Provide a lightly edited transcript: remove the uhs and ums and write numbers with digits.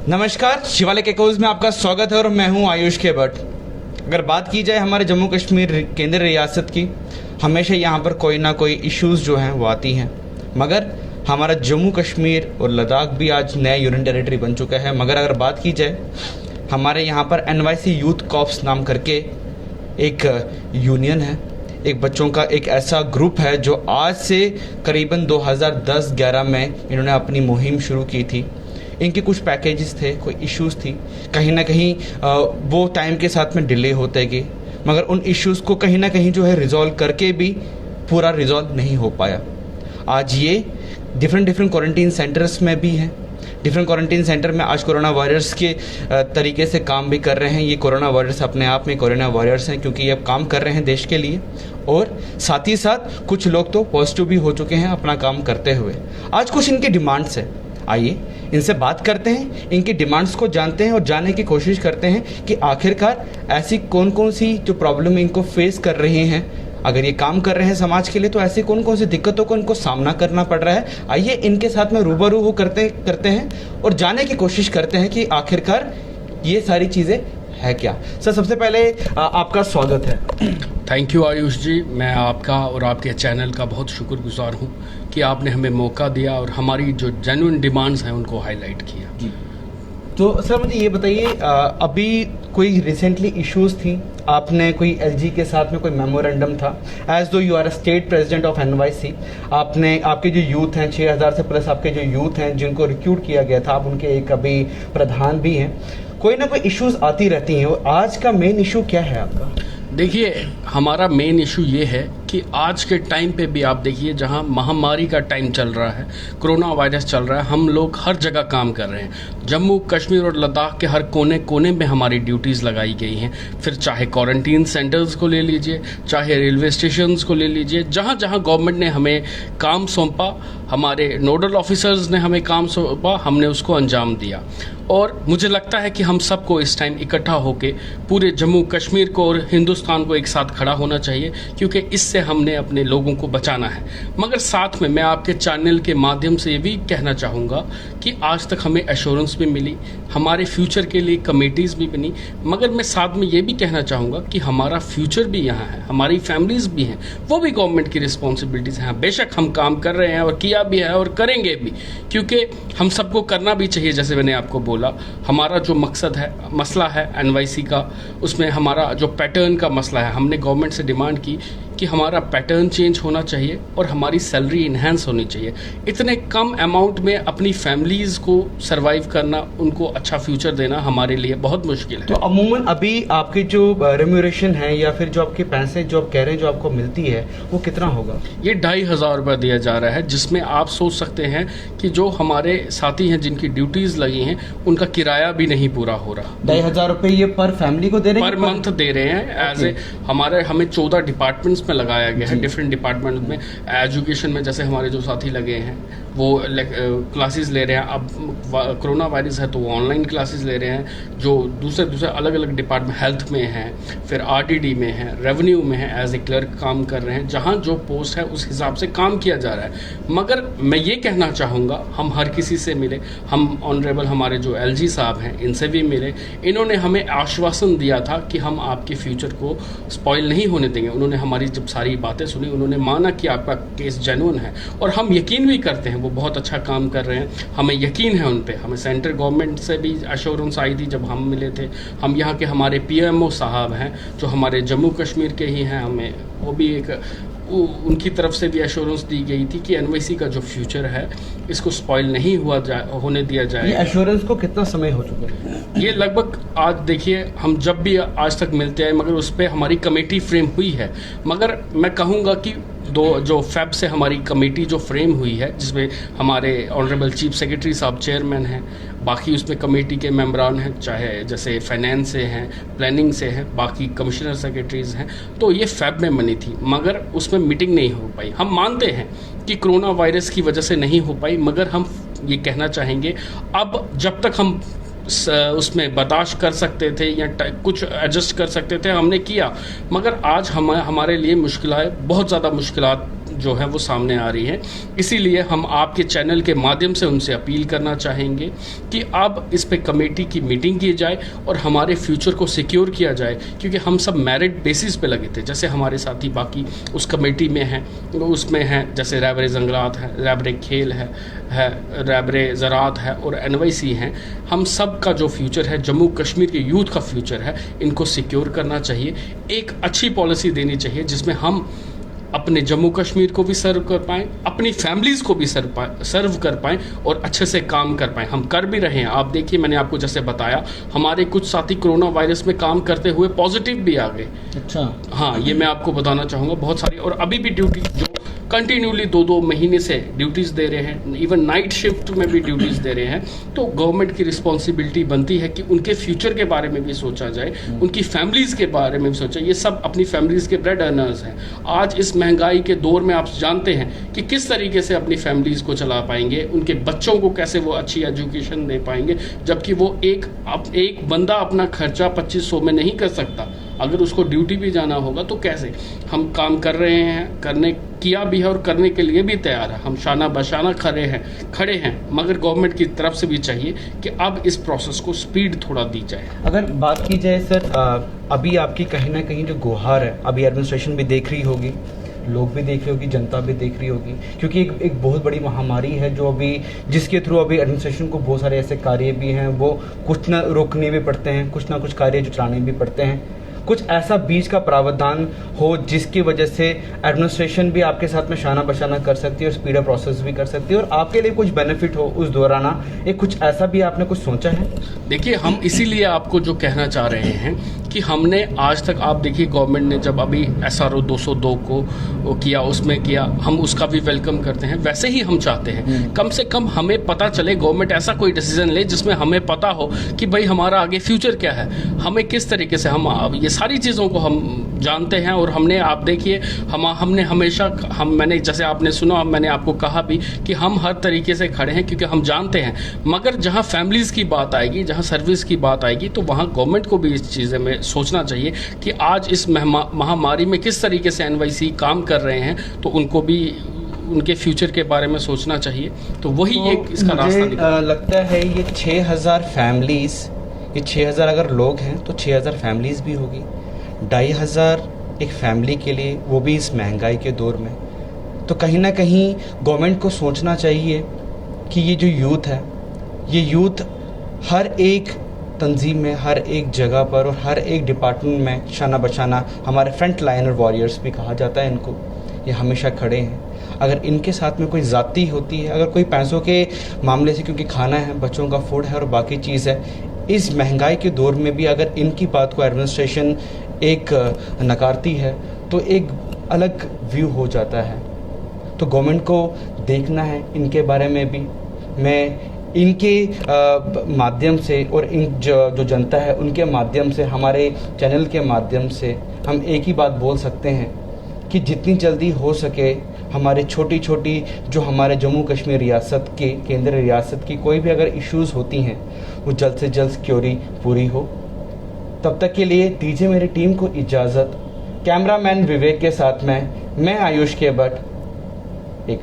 नमस्कार, शिवालिक एक्कोज़ में आपका स्वागत है और मैं हूं आयुष के भट्ट। अगर बात की जाए हमारे जम्मू कश्मीर केंद्र रियासत की, हमेशा यहां पर कोई ना कोई इश्यूज़ जो हैं वो आती हैं, मगर हमारा जम्मू कश्मीर और लद्दाख भी आज नया यूनियन टेरिटरी बन चुका है। मगर अगर बात की जाए हमारे यहाँ पर NYC यूथ कॉप्स नाम करके एक यूनियन है, एक बच्चों का एक ऐसा ग्रुप है जो आज से करीबन 2010-11 में इन्होंने अपनी मुहिम शुरू की थी। इनके कुछ पैकेजेस थे, कोई इश्यूज़ थी, कहीं ना कहीं वो टाइम के साथ में डिले होते गए, मगर उन इश्यूज़ को कहीं ना कहीं जो है रिज़ॉल्व करके भी पूरा रिज़ॉल्व नहीं हो पाया। आज ये डिफरेंट क्वारंटीन सेंटर्स में भी हैं। डिफरेंट क्वारंटीन सेंटर में आज कोरोना वॉरियर्स के तरीके से काम भी कर रहे हैं। ये कोरोना वॉरियर्स अपने आप में कोरोना वॉरियर्स हैं, क्योंकि ये अब काम कर रहे हैं देश के लिए, और साथ ही साथ कुछ लोग तो पॉजिटिव भी हो चुके हैं अपना काम करते हुए। आज कुछ इनकी डिमांड्स है, आइए इनसे बात करते हैं, इनकी डिमांड्स को जानते हैं और जानने की कोशिश करते हैं कि आखिरकार ऐसी कौन कौन सी जो प्रॉब्लम इनको फेस कर रहे हैं। अगर ये काम कर रहे हैं समाज के लिए तो ऐसी कौन कौन सी दिक्कतों को इनको सामना करना पड़ रहा है। आइए इनके साथ में रूबरू करते हैं और जानने की कोशिश करते हैं कि आखिरकार ये सारी चीज़ें है क्या। सर, सबसे पहले आपका स्वागत है। थैंक यू आयुष जी, मैं आपका और आपके चैनल का बहुत शुक्रगुजार हूँ कि आपने हमें मौका दिया और हमारी जो जेन्युइन डिमांड्स हैं उनको हाईलाइट किया जी। तो सर मुझे ये बताइए, अभी कोई रिसेंटली इश्यूज़ थी, आपने कोई LG के साथ में कोई मेमोरेंडम था, as though you are state president of NYC, आपने आपके जो यूथ हैं 6000 से प्लस आपके जो यूथ हैं जिनको रिक्रूट किया गया था, आप उनके एक अभी प्रधान भी हैं। कोई ना कोई इश्यूज़ आती रहती हैं, और आज का मेन इशू क्या है आपका? देखिए, हमारा मेन इशू ये है कि आज के टाइम पे भी आप देखिए, जहां महामारी का टाइम चल रहा है, कोरोना वायरस चल रहा है, हम लोग हर जगह काम कर रहे हैं। जम्मू कश्मीर और लद्दाख के हर कोने कोने में हमारी ड्यूटीज़ लगाई गई हैं। फिर चाहे क्वारंटीन सेंटर्स को ले लीजिए, चाहे रेलवे स्टेशंस को ले लीजिए, जहां जहां गवर्नमेंट ने हमें काम सौंपा, हमारे नोडल ऑफिसर्स ने हमें काम सौंपा, हमने उसको अंजाम दिया। और मुझे लगता है कि हम सबको इस टाइम इकट्ठा होकर पूरे जम्मू कश्मीर को और हिंदुस्तान को एक साथ खड़ा होना चाहिए, क्योंकि इससे हमने अपने लोगों को बचाना है। मगर साथ में मैं आपके चैनल के माध्यम से ये भी कहना चाहूँगा कि आज तक हमें एश्योरेंस भी मिली, हमारे फ्यूचर के लिए कमेटीज़ भी बनी, मगर मैं साथ में ये भी कहना चाहूँगा कि हमारा फ्यूचर भी यहाँ है, हमारी फैमिलीज़ भी हैं, वो भी गवर्नमेंट की रिस्पॉन्सिबिलिटीज़ हैं। बेशक हम काम कर रहे हैं और किया भी है और करेंगे भी, क्योंकि हम सबको करना भी चाहिए। जैसे मैंने आपको बोला, हमारा जो मकसद है, मसला है NYC का, उसमें हमारा जो पैटर्न का मसला है, हमने गवर्नमेंट से डिमांड की कि हमारा पैटर्न चेंज होना चाहिए और हमारी सैलरी इन्हेंस होनी चाहिए। इतने कम अमाउंट में अपनी फैमिलीज़ को सरवाइव करना, उनको अच्छा फ्यूचर देना हमारे लिए बहुत मुश्किल है। तो अमूमन अभी आपकी जो रेम्यूरेशन है या फिर जो आपके पैसे जो आप कह रहे हैं जो आपको मिलती है, वो कितना होगा? ये 2500 रुपये दिया जा रहा है, जिसमें आप सोच सकते हैं कि जो हमारे साथी हैं जिनकी ड्यूटीज़ लगी हैं, उनका किराया भी नहीं पूरा हो रहा। 2500 रुपये ये पर फैमिली को दे रहे हैं, पर मंथ दे रहे हैं। एज ए हमें 14 डिपार्टमेंट्स में लगाया गया है, डिफरेंट डिपार्टमेंट में। एजुकेशन में जैसे हमारे जो साथी लगे हैं वो क्लासेस ले रहे हैं। अब कोरोना वायरस है तो वो ऑनलाइन क्लासेस ले रहे हैं। जो दूसरे अलग अलग डिपार्टमेंट, हेल्थ में हैं, फिर RTD में है, रेवेन्यू में है, एज ए क्लर्क काम कर रहे हैं। जहाँ जो पोस्ट है उस हिसाब से काम किया जा रहा है। मगर मैं ये कहना चाहूँगा, हम हर किसी से मिले, हम ऑनरेबल हमारे जो LG साहब हैं इनसे भी मिले। इन्होंने हमें आश्वासन दिया था कि हम आपके फ्यूचर को स्पॉइल नहीं होने देंगे। उन्होंने हमारी जब सारी बातें सुनी, उन्होंने माना कि आपका केस जेन्युइन है, और हम यकीन भी करते हैं वो बहुत अच्छा काम कर रहे हैं। हमें यकीन है उन पे। हमें सेंट्रल गवर्नमेंट से भी एश्योरेंस आई थी जब हम मिले थे। हम यहाँ के हमारे PMO साहब हैं जो हमारे जम्मू कश्मीर के ही हैं, हमें वो भी उनकी तरफ से भी एश्योरेंस दी गई थी कि NYC का जो फ्यूचर है इसको स्पॉइल नहीं होने दिया जाए। ये एश्योरेंस को कितना समय हो चुका है? ये लगभग, आज देखिए, हम जब भी आज तक मिलते हैं, मगर उस पर हमारी कमेटी फ्रेम हुई है। मगर मैं कहूँगा कि जो फेब से हमारी कमेटी जो फ्रेम हुई है, जिसमें हमारे ऑनरेबल चीफ सेक्रेटरी साहब चेयरमैन हैं, बाकी उसमें कमेटी के मेंबरान हैं, चाहे जैसे फाइनेंस से हैं, प्लानिंग से हैं, बाकी कमिश्नर सेक्रेटरीज हैं, तो ये फेब में बनी थी। मगर उसमें मीटिंग नहीं हो पाई। हम मानते हैं कि कोरोना वायरस की वजह से नहीं हो पाई, मगर हम ये कहना चाहेंगे, अब जब तक हम उसमें बर्दाश्त कर सकते थे या कुछ एडजस्ट कर सकते थे, हमने किया। मगर आज हमारे लिए मुश्किलें, बहुत ज़्यादा मुश्किलात जो है वो सामने आ रही है। इसीलिए हम आपके चैनल के माध्यम से उनसे अपील करना चाहेंगे कि अब इस पे कमेटी की मीटिंग की जाए और हमारे फ्यूचर को सिक्योर किया जाए, क्योंकि हम सब मेरिट बेसिस पे लगे थे। जैसे हमारे साथी बाकी उस कमेटी में हैं, उसमें हैं जैसे रैबरे जंगलात है, रैबरे खेल है रैबरे ज़रात है और NYC हैं। हम सब का जो फ्यूचर है, जम्मू कश्मीर के यूथ का फ्यूचर है, इनको सिक्योर करना चाहिए। एक अच्छी पॉलिसी देनी चाहिए जिसमें हम अपने जम्मू कश्मीर को भी सर्व कर पाएँ, अपनी फैमिलीज़ को भी सर्व कर पाएँ और अच्छे से काम कर पाएँ। हम कर भी रहे हैं। आप देखिए, मैंने आपको जैसे बताया, हमारे कुछ साथी कोरोना वायरस में काम करते हुए पॉजिटिव भी आ गए। अच्छा, हाँ, ये मैं आपको बताना चाहूँगा। बहुत सारी, और अभी भी ड्यूटी जो कंटिन्यूली 2-2 महीने से ड्यूटीज़ दे रहे हैं, इवन नाइट शिफ्ट में भी ड्यूटीज़ दे रहे हैं। तो गवर्नमेंट की रिस्पॉन्सिबिलिटी बनती है कि उनके फ्यूचर के बारे में भी सोचा जाए, उनकी फैमिलीज़ के बारे में भी सोचा। ये सब अपनी फैमिलीज़ के ब्रेड अर्नर्स हैं। आज इस महंगाई के दौर में आप जानते हैं कि किस तरीके से अपनी फैमिलीज़ को चला पाएंगे, उनके बच्चों को कैसे वो अच्छी एजुकेशन दे पाएंगे, जबकि वो एक बंदा अपना खर्चा 2500 में नहीं कर सकता। अगर उसको ड्यूटी भी जाना होगा तो कैसे? हम काम कर रहे हैं, करने किया भी है और करने के लिए भी तैयार है। हम शाना बशाना खड़े हैं, मगर गवर्नमेंट की तरफ से भी चाहिए कि अब इस प्रोसेस को स्पीड थोड़ा दी जाए। अगर बात की जाए सर, अभी आपकी कहीं ना कहीं जो गुहार है, अभी एडमिनिस्ट्रेशन भी देख रही होगी, लोग भी देख रही होगी, जनता भी देख रही होगी, क्योंकि एक बहुत बड़ी महामारी है जो अभी, जिसके थ्रू अभी एडमिनिस्ट्रेशन को बहुत सारे ऐसे कार्य भी हैं, वो कुछ ना रोकने भी पड़ते हैं, कुछ ना कुछ कार्य जो चलाने भी पड़ते हैं। कुछ ऐसा बीच का प्रावधान हो जिसकी वजह से एडमिनिस्ट्रेशन भी आपके साथ में शाना बशाना कर सकती है और स्पीड प्रोसेस भी कर सकती है और आपके लिए कुछ बेनिफिट हो उस दौरान, एक कुछ ऐसा भी आपने कुछ सोचा है? देखिए, हम इसीलिए आपको जो कहना चाह रहे हैं कि हमने आज तक, आप देखिए, गवर्नमेंट ने जब अभी SRO 202 को किया, उसमें किया, हम उसका भी वेलकम करते हैं। वैसे ही हम चाहते हैं कम से कम हमें पता चले, गवर्नमेंट ऐसा कोई डिसीजन ले जिसमें हमें पता हो कि भाई हमारा आगे फ्यूचर क्या है, हमें किस तरीके से, हम ये सारी चीज़ों को हम जानते हैं। और हमने, आप देखिए, हमने हमेशा, मैंने, जैसे आपने सुना, मैंने आपको कहा भी कि हम हर तरीके से खड़े हैं, क्योंकि हम जानते हैं। मगर जहां फैमिलीज़ की बात आएगी, जहां सर्विस की बात आएगी, तो वहां गवर्नमेंट को भी इस चीज़ में सोचना चाहिए कि आज इस महामारी में किस तरीके से NYC काम कर रहे हैं, तो उनको भी उनके फ्यूचर के बारे में सोचना चाहिए। तो वही तो एक इसका रास्ता लगता है ये 6000 फैमिलीज़, ये 6000 अगर लोग हैं तो 6000 फैमिलीज़ भी होगी, 2500 एक फैमिली के लिए, वो भी इस महंगाई के दौर में। तो कहीं ना कहीं गवर्नमेंट को सोचना चाहिए कि ये जो यूथ है, ये यूथ हर एक तंजीम में, हर एक जगह पर और हर एक डिपार्टमेंट में शाना बशाना, हमारे फ्रंट लाइनर वॉरियर्स भी कहा जाता है इनको, ये हमेशा खड़े हैं। अगर इनके साथ में कोई ज़ाती होती है, अगर कोई पैसों के मामले से, क्योंकि खाना है, बच्चों का फूड है और बाकी चीज़ है, इस महंगाई के दौर में भी अगर इनकी बात को एडमिनिस्ट्रेशन एक नकारती है तो एक अलग व्यू हो जाता है। तो गवर्नमेंट को देखना है इनके बारे में भी। मैं इनके माध्यम से और इन जो जनता है उनके माध्यम से, हमारे चैनल के माध्यम से हम एक ही बात बोल सकते हैं कि जितनी जल्दी हो सके हमारे छोटी जो हमारे जम्मू कश्मीर रियासत के, केंद्र रियासत की कोई भी अगर इश्यूज़ होती हैं, वो जल्द से जल्द सिक्योरी पूरी हो। तब तक के लिए दीजिए मेरी टीम को इजाज़त। कैमरामैन विवेक के साथ मैं आयुष के भट्ट, एक